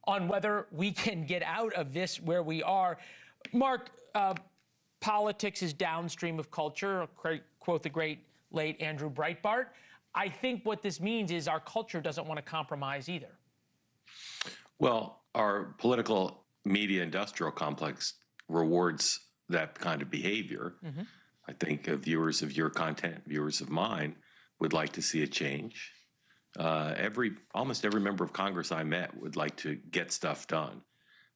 on whether we can get out of this where we are. Mark, politics is downstream of culture, quote the great late Andrew Breitbart. I think what this means is our culture doesn't want to compromise either. Well, our political media industrial complex rewards that kind of behavior. Mm-hmm. I think viewers of your content, viewers of mine, would like to see a change. Almost every member of Congress I met would like to get stuff done.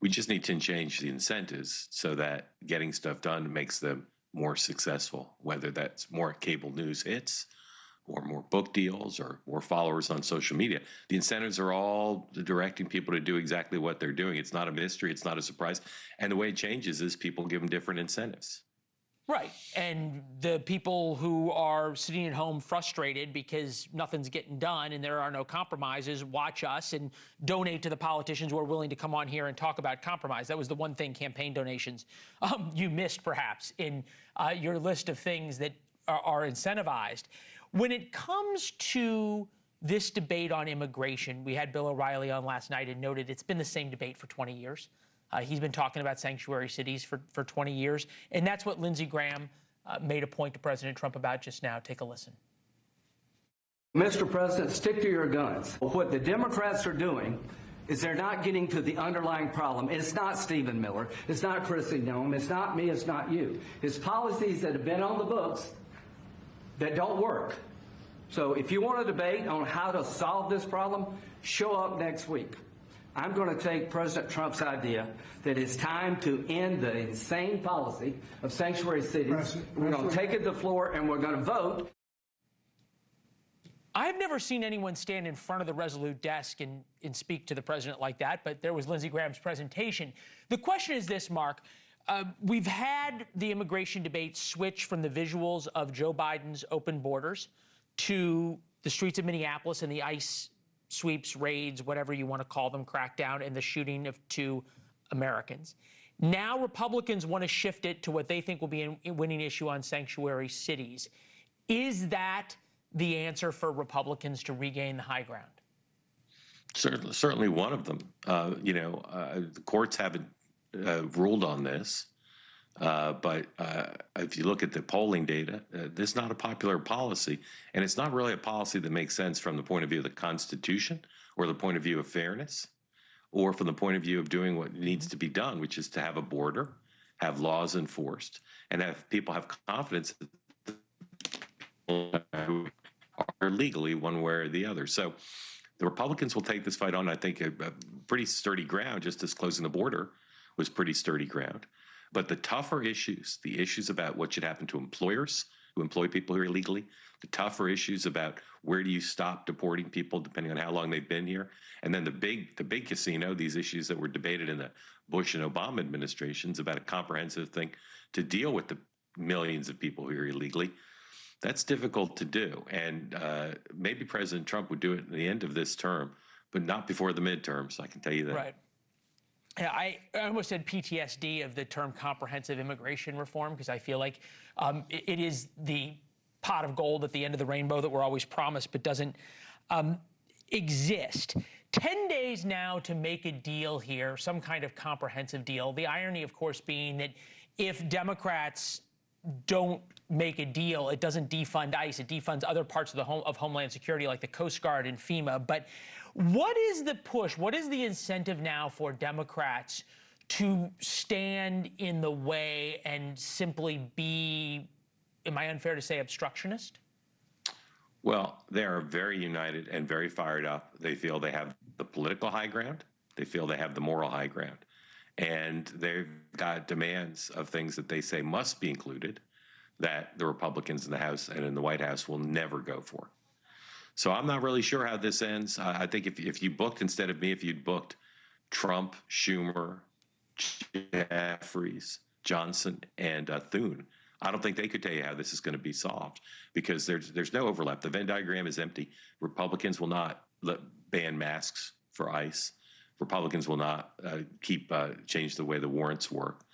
We just need to change the incentives so that getting stuff done makes them more successful, whether that's more cable news hits or more book deals or more followers on social media. The incentives are all directing people to do exactly what they're doing. It's not a mystery. It's not a surprise. And the way it changes is people give them different incentives. Right. And the people who are sitting at home frustrated because nothing's getting done and there are no compromises watch us and donate to the politicians who are willing to come on here and talk about compromise. That was the one thing, campaign donations, you missed perhaps in your list of things that are incentivized. When it comes to this debate on immigration, we had Bill O'Reilly on last night and noted it's been the same debate for 20 years. He's been talking about sanctuary cities for 20 years. And that's what Lindsey Graham made a point to President Trump about just now. Take a listen. Mr. President, stick to your guns. What the Democrats are doing is they're not getting to the underlying problem. It's not Stephen Miller. It's not Kristi Noem. It's not me. It's not you. It's policies that have been on the books that don't work. So if you want to debate on how to solve this problem, show up next week. I'm going to take President Trump's idea that it's time to end the insane policy of sanctuary cities. We're going to take it to the floor and we're going to vote. I've never seen anyone stand in front of the Resolute desk and speak to the president like that, but there was Lindsey Graham's presentation. The question is this, Mark. We've had the immigration debate switch from the visuals of Joe Biden's open borders to the streets of Minneapolis and the ICE sweeps, raids, whatever you want to call them, crackdown, and the shooting of 2 Americans. Now Republicans want to shift it to what they think will be a winning issue on sanctuary cities. Is that the answer for Republicans to regain the high ground? Certainly one of them. The courts haven't ruled on this. But if you look at the polling data, this is not a popular policy, and it's not really a policy that makes sense from the point of view of the Constitution or the point of view of fairness or from the point of view of doing what needs to be done, which is to have a border, have laws enforced, and have people have confidence that people are legally one way or the other. So the Republicans will take this fight on, I think, a pretty sturdy ground, just as closing the border was pretty sturdy ground. But the tougher issues, the issues about what should happen to employers who employ people here illegally, the tougher issues about where do you stop deporting people depending on how long they've been here, and then the big casino, these issues that were debated in the Bush and Obama administrations about a comprehensive thing to deal with the millions of people who are illegally, that's difficult to do. And maybe President Trump would do it at the end of this term, but not before the midterms, I can tell you that. Right. Yeah, I almost said PTSD of the term comprehensive immigration reform because I feel like it is the pot of gold at the end of the rainbow that we're always promised but doesn't exist. 10 days now to make a deal here, some kind of comprehensive deal. The irony, of course, being that if Democrats don't make a deal, it doesn't defund ICE. It defunds other parts of Homeland Security like the Coast Guard and FEMA. But what is the push? What is the incentive now for Democrats to stand in the way and simply be, am I unfair to say, obstructionist? Well, they are very united and very fired up. They feel they have the political high ground. They feel they have the moral high ground. And they've got demands of things that they say must be included that the Republicans in the House and in the White House will never go for. So I'm not really sure how this ends. I think if you booked, instead of me, if you'd booked Trump, Schumer, Jeffries, Johnson, and Thune, I don't think they could tell you how this is going to be solved because there's no overlap. The Venn diagram is empty. Republicans will not ban masks for ICE. Republicans will not change the way the warrants work.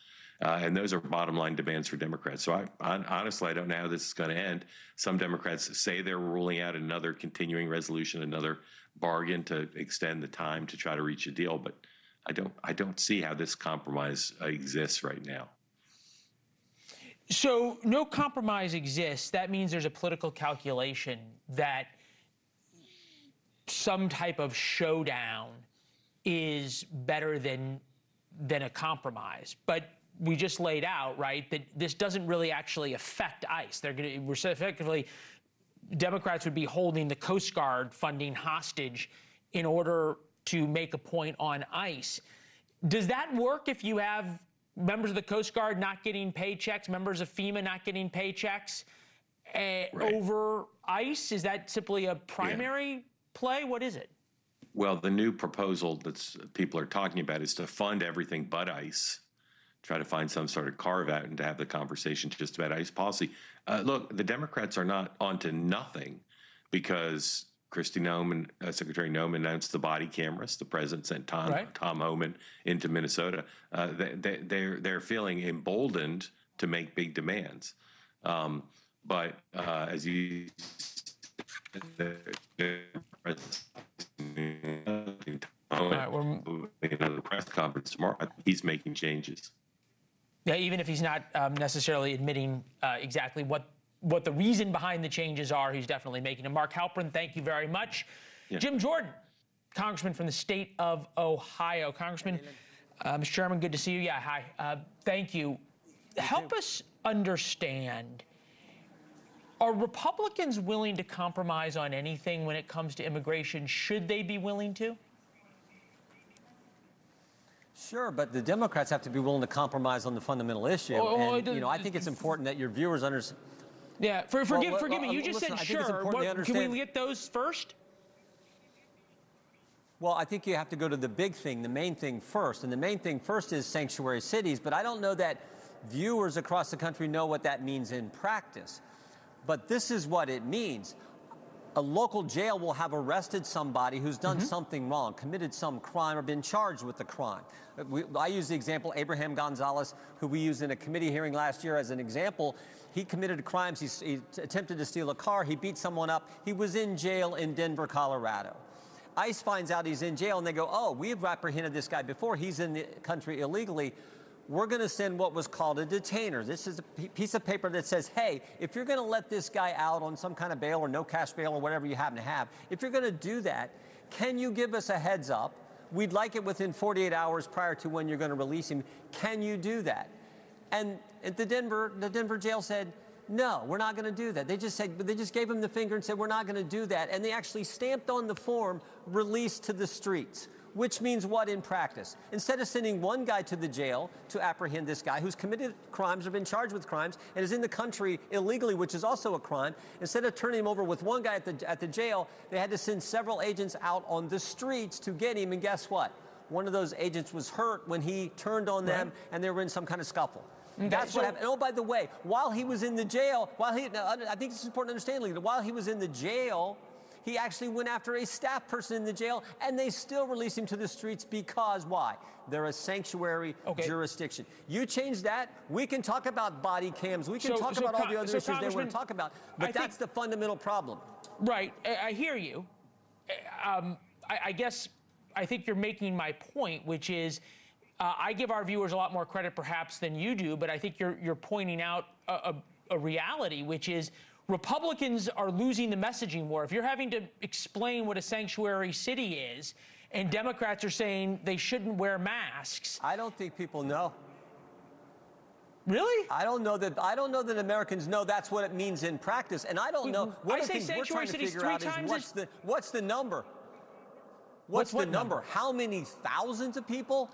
And those are bottom line demands for Democrats. So honestly, I don't know how this is going to end. Some Democrats say they're ruling out another continuing resolution, another bargain to extend the time to try to reach a deal. But I don't see how this compromise exists right now. So no compromise exists. That means there's a political calculation that some type of showdown is better than a compromise. But we just laid out, right, that this doesn't really actually affect ICE. We're effectively, Democrats would be holding the Coast Guard funding hostage in order to make a point on ICE. Does that work if you have members of the Coast Guard not getting paychecks, members of FEMA not getting paychecks over ICE? Is that simply a primary play? What is it? Well, the new proposal that people are talking about is to fund everything but ICE, try to find some sort of carve out and to have the conversation just about ICE policy. Look, the Democrats are not onto nothing because Kristi Noem and Secretary Noem announced the body cameras. The president sent Tom Homan into Minnesota. They're feeling emboldened to make big demands. But as you the press conference tomorrow, he's making changes. Yeah, even if he's not necessarily admitting exactly what the reason behind the changes are, he's definitely making them. Mark Halperin, thank you very much. Yeah. Jim Jordan, Congressman from the state of Ohio. Congressman, Mr. Chairman, good to see you. Yeah, hi. Thank you. Help us understand, are Republicans willing to compromise on anything when it comes to immigration? Should they be willing to? Sure, but the Democrats have to be willing to compromise on the fundamental issue. I think it's important that your viewers understand. Yeah, forgive me, you just said sure. Can we get those first? Well, I think you have to go to the big thing, the main thing first. And the main thing first is sanctuary cities, but I don't know that viewers across the country know what that means in practice. But this is what it means. A local jail will have arrested somebody who's done something wrong, committed some crime, or been charged with the crime. I use the example Abraham Gonzalez, who we used in a committee hearing last year as an example. He committed crimes. He attempted to steal a car. He beat someone up. He was in jail in Denver, Colorado. ICE finds out he's in jail, and they go, oh, we have apprehended this guy before. He's in the country illegally. We're going to send what was called a detainer. This is a piece of paper that says, hey, if you're going to let this guy out on some kind of bail or no cash bail or whatever you happen to have, if you're going to do that, can you give us a heads up? We'd like it within 48 hours prior to when you're going to release him. Can you do that? And the Denver jail said, no, we're not going to do that. They just gave him the finger and said, we're not going to do that. And they actually stamped on the form, released to the streets. Which means what in practice? Instead of sending one guy to the jail to apprehend this guy who's committed crimes or been charged with crimes and is in the country illegally, which is also a crime, instead of turning him over with one guy at the jail, they had to send several agents out on the streets to get him. And guess what? One of those agents was hurt when he turned on them and they were in some kind of scuffle. Okay, that's what happened. And oh, by the way, while he was in the jail, I think it's important to understand, Leland, while he was in the jail, he actually went after a staff person in the jail, and they still released him to the streets because why? They're a sanctuary jurisdiction. You change that, we can talk about body cams, we can talk about all the other issues they want to talk about, but that's the fundamental problem. Right, I hear you. I guess I think you're making my point, which is I give our viewers a lot more credit perhaps than you do, but I think you're pointing out a reality, which is Republicans are losing the messaging war. If you're having to explain what a sanctuary city is, and Democrats are saying they shouldn't wear masks. I don't think people know. Really? I don't know that Americans know that's what it means in practice, and I don't know. One of the things we're trying to figure out is what's the number? What's the number? How many thousands of people?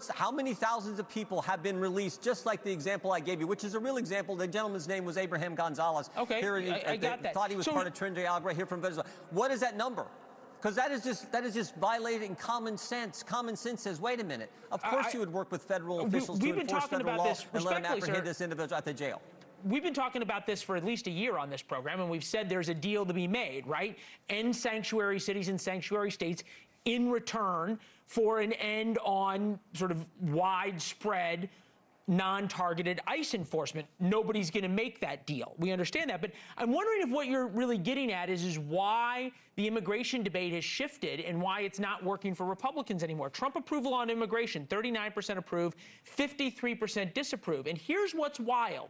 How many thousands of people have been released, just like the example I gave you, which is a real example. The gentleman's name was Abraham Gonzalez. Okay, I got that. Thought he was part of Trinidad Algra here from Venezuela. What is that number? Because that is just violating common sense. Common sense says, wait a minute. Of course you would work with federal officials to enforce federal law and let them apprehend this individual at the jail. We've been talking about this for at least a year on this program, and we've said there's a deal to be made, right? End sanctuary cities and sanctuary states in return for an end on sort of widespread non-targeted ICE enforcement. Nobody's going to make that deal. We understand that. But I'm wondering if what you're really getting at is why the immigration debate has shifted and why it's not working for Republicans anymore. Trump approval on immigration, 39% approve, 53% disapprove. And here's what's wild.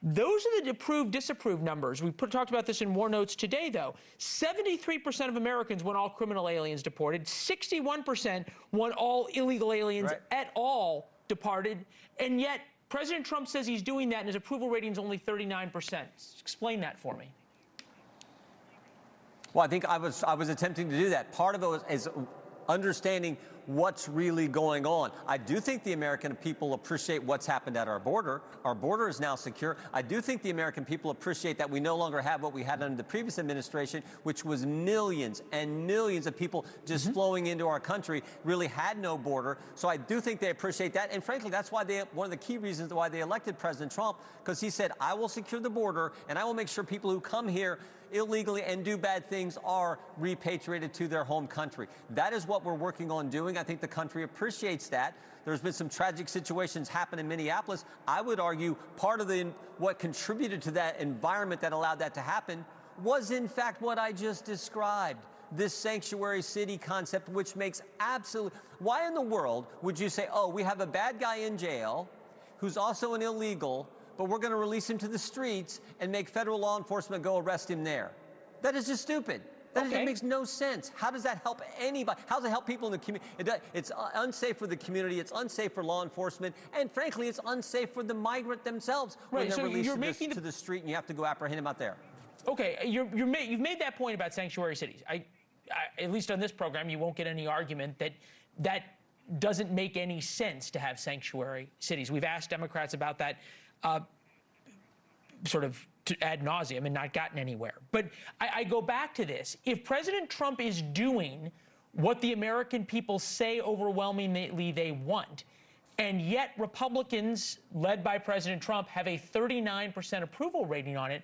Those are the approve, disapprove numbers. We talked about this in War Notes today, though. 73% of Americans want all criminal aliens deported. 61% want all illegal aliens at all departed. And yet, President Trump says he's doing that, and his approval rating is only 39%. Explain that for me. Well, I think I was attempting to do that. Part of it is understanding what's really going on. I do think the American people appreciate what's happened at our border. Our border is now secure. I do think the American people appreciate that we no longer have what we had under the previous administration, which was millions and millions of people just flowing into our country, really had no border. So I do think they appreciate that. And frankly, that's why one of the key reasons why they elected President Trump, because he said, I will secure the border and I will make sure people who come here illegally and do bad things are repatriated to their home country. That is what we're working on doing. I think the country appreciates that. There's been some tragic situations happen in Minneapolis. I would argue part of what contributed to that environment that allowed that to happen was, in fact, what I just described. This sanctuary city concept, which makes absolute... Why in the world would you say, oh, we have a bad guy in jail who's also an illegal, but we're going to release him to the streets and make federal law enforcement go arrest him there? That is just stupid. That makes no sense. How does that help anybody? How does it help people in the community? It's unsafe for the community. It's unsafe for law enforcement. And frankly, it's unsafe for the migrant themselves when they're released to the street and you have to go apprehend them out there. Okay, you've made that point about sanctuary cities. At least on this program, you won't get any argument that doesn't make any sense to have sanctuary cities. We've asked Democrats about that sort of ad nauseum and not gotten anywhere. But I go back to this. If President Trump is doing what the American people say overwhelmingly they want, and yet Republicans, led by President Trump, have a 39% approval rating on it,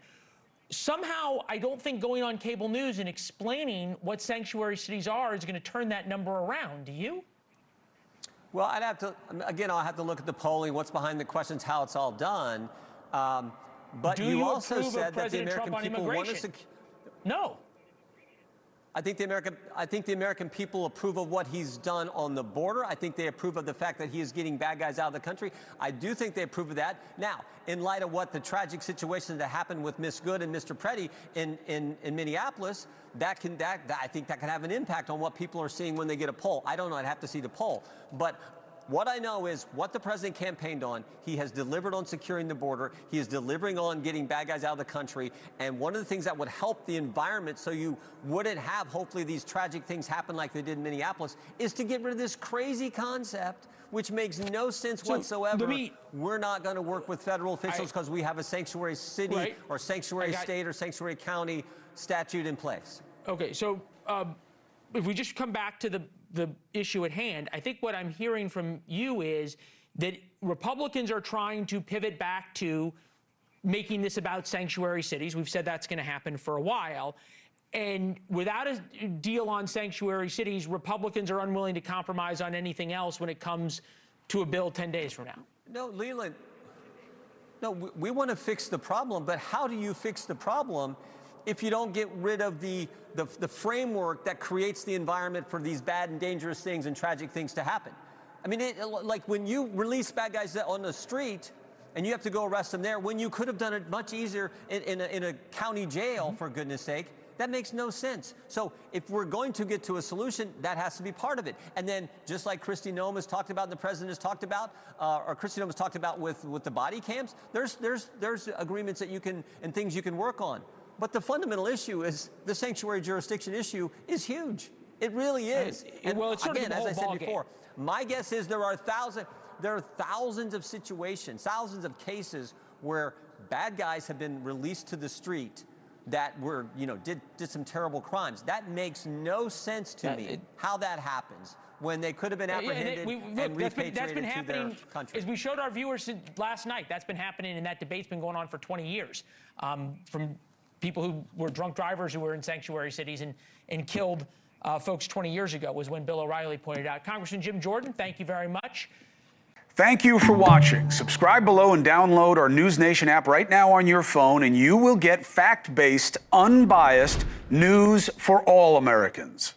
somehow I don't think going on cable news and explaining what sanctuary cities are is going to turn that number around. Do you? Well, I'll have to look at the polling, what's behind the questions, how it's all done. But you also said that the American people want to secure. No. I think the American people approve of what he's done on the border. I think they approve of the fact that he is getting bad guys out of the country. I do think they approve of that. Now, in light of what the tragic situation that happened with Miss Good and Mr. Preddy in Minneapolis, I think that can have an impact on what people are seeing when they get a poll. I don't know. I'd have to see the poll. But what I know is what the president campaigned on. He has delivered on securing the border. He is delivering on getting bad guys out of the country. And one of the things that would help the environment so you wouldn't have, hopefully, these tragic things happen like they did in Minneapolis is to get rid of this crazy concept, which makes no sense whatsoever. We're not going to work with federal officials because we have a sanctuary city or sanctuary state or sanctuary county statute in place. Okay, so if we just come back to the issue at hand, I think what I'm hearing from you is that Republicans are trying to pivot back to making this about sanctuary cities. We've said that's going to happen for a while. And without a deal on sanctuary cities, Republicans are unwilling to compromise on anything else when it comes to a bill 10 days from now. No, Leland, no, we want to fix the problem, but how do you fix the problem if you don't get rid of the framework that creates the environment for these bad and dangerous things and tragic things to happen? I mean, like when you release bad guys on the street and you have to go arrest them there, when you could have done it much easier in a county jail, for goodness sake, that makes no sense. So if we're going to get to a solution, that has to be part of it. And then just like Kristi Noem has talked about and the president has talked about, or Kristi Noem has talked about with the body cams, there's agreements that you can and things you can work on. But the fundamental issue is the sanctuary jurisdiction issue is huge. It really is. And well, it's again, as I said before, my guess is there are thousands of situations, thousands of cases where bad guys have been released to the street that were, did some terrible crimes. That makes no sense to me how that happens when they could have been apprehended and repatriated to their country. As we showed our viewers last night, that's been happening, and that debate's been going on for 20 years. From people who were drunk drivers who were in sanctuary cities and killed folks 20 years ago was when Bill O'Reilly pointed out. Congressman Jim Jordan, thank you very much. Thank you for watching. Subscribe below and download our NewsNation app right now on your phone, and you will get fact-based, unbiased news for all Americans.